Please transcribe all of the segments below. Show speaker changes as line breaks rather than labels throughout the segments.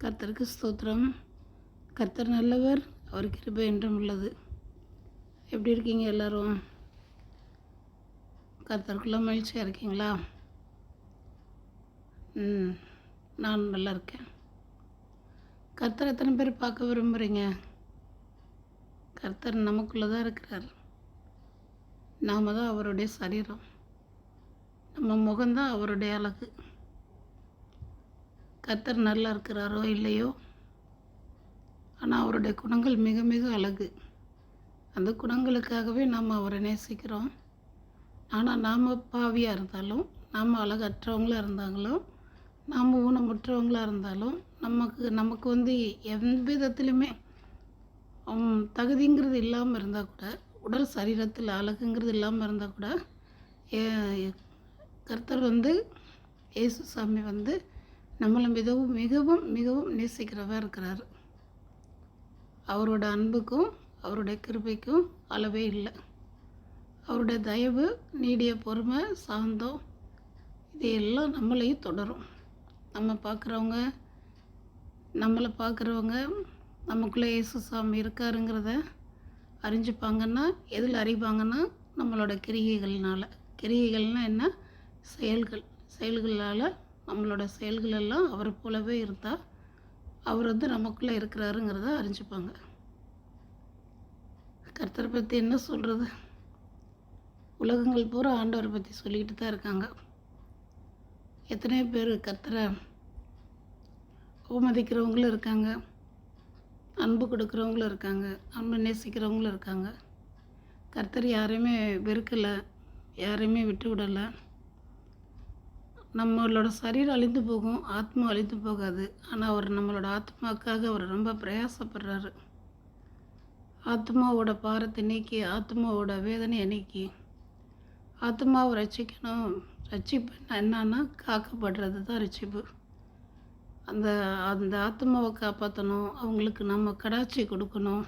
கர்த்தருக்கு ஸ்தோத்திரம். கர்த்தர் நல்லவர், அவர் கிருபை என்றும் உள்ளது. எப்படி இருக்கீங்க எல்லோரும்? கர்த்தருக்குள்ள மகிழ்ச்சியாக இருக்கீங்களா? நான் நல்லா இருக்கேன். கர்த்தர் எத்தனை பேர் பார்க்க விரும்புகிறீங்க? கர்த்தர் நமக்குள்ளே தான் இருக்கிறார். நாம் தான் அவருடைய சரீரம். நம்ம முகம்தான் அவருடைய அழகு. கர்த்தர் நல்லா இருக்கிறாரோ இல்லையோ, ஆனால் அவருடைய குணங்கள் மிக மிக அழகு. அந்த குணங்களுக்காகவே நாம் அவரை நேசிக்கிறோம். ஆனால் நாம் பாவியாக இருந்தாலும், நாம் அழகற்றவங்களாக இருந்தாலும், நாம் ஊனமுற்றவங்களாக இருந்தாலும், நமக்கு எந்த விதத்துலையுமே தகுதிங்கிறது இல்லாமல் இருந்தால் கூட, உடல் சரீரத்தில் அழகுங்கிறது இல்லாமல் இருந்தால் கூட, கர்த்தர் இயேசு சாமி நம்மளை மிகவும் மிகவும் மிகவும் நேசிக்கிறவராக இருக்கிறார். அவரோட அன்புக்கும் அவருடைய கிருபைக்கும் அளவே இல்லை. அவருடைய தயவு, நீடிய பொறுமை, சாந்தம், இதையெல்லாம் நம்மளையும் தொடரும். நம்மளை பார்க்குறவங்க நமக்குள்ளே இயேசு சாமி இருக்காருங்கிறத அறிஞ்சுப்பாங்கன்னா, எதில் அறிவாங்கன்னா, நம்மளோட கிரியைகள்னால். கிரியைகள்னால் என்ன? செயல்களால் நம்மளோட செயல்களெல்லாம் அவரை போலவே இருந்தால் அவர் நமக்குள்ளே இருக்கிறாருங்கிறத அறிஞ்சுப்பாங்க. கர்த்தரை பற்றி என்ன சொல்கிறது? உலகங்கள் பூரா ஆண்டவரை பற்றி சொல்லிக்கிட்டு தான் இருக்காங்க. எத்தனையோ பேர் கர்த்தரை அவமதிக்கிறவங்களும் இருக்காங்க, அன்பு கொடுக்குறவங்களும் இருக்காங்க, அன்பு நேசிக்கிறவங்களும் இருக்காங்க. கர்த்தர் யாரையுமே வெறுக்கலை, யாரையுமே விட்டு விடலை. நம்மளோட சரீரம் அழிந்து போகும், ஆத்மா அழிந்து போகாது. ஆனால் அவர் நம்மளோட ஆத்மாவுக்காக அவர் ரொம்ப பிரயாசப்படுறாரு. ஆத்மாவோட பாரத்தை நீக்கி, ஆத்மாவோட வேதனையை நீக்கி, ஆத்மாவை ரட்சிக்கணும். ரட்சிப்பு என்னன்னா, காக்கப்படுறது தான் ரட்சிப்பு. அந்த ஆத்மாவை காப்பாற்றணும், அவங்களுக்கு நம்ம கடாட்சி கொடுக்கணும்,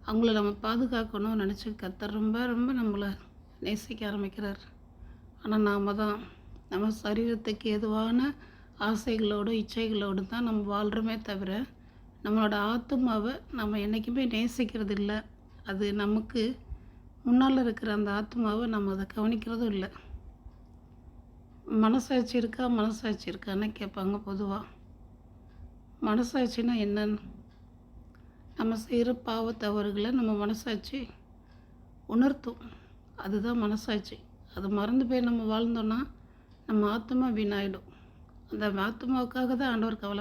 அவங்கள நம்ம பாதுகாக்கணும்னு நினச்சி கர்த்தர் ரொம்ப ரொம்ப நம்மளை நேசிக்க ஆரம்பிக்கிறார். ஆனால் நாம் தான் நம்ம சரீரத்துக்கு எதுவான ஆசைகளோடு இச்சைகளோடு தான் நம்ம வாழ்கிறோமே தவிர, நம்மளோட ஆத்மாவை நம்ம என்றைக்குமே நேசிக்கிறது இல்லை. அது நமக்கு முன்னால் இருக்கிற அந்த ஆத்மாவை நம்ம அதை கவனிக்கிறதும் இல்லை. மனசாட்சி இருக்கான்னு கேட்பாங்க பொதுவாக. மனசாட்சின்னா என்னன்னு? நம்ம செய்கிற பாவத்தவறுகளை நம்ம மனசாட்சி உணர்த்தும். அதுதான் மனசாட்சி. அது மறந்து போய் நம்ம வாழ்ந்தோன்னா நம்ம ஆத்மா வீணாயிடும். அந்த ஆத்மாவுக்காக தான் ஆண்டவர்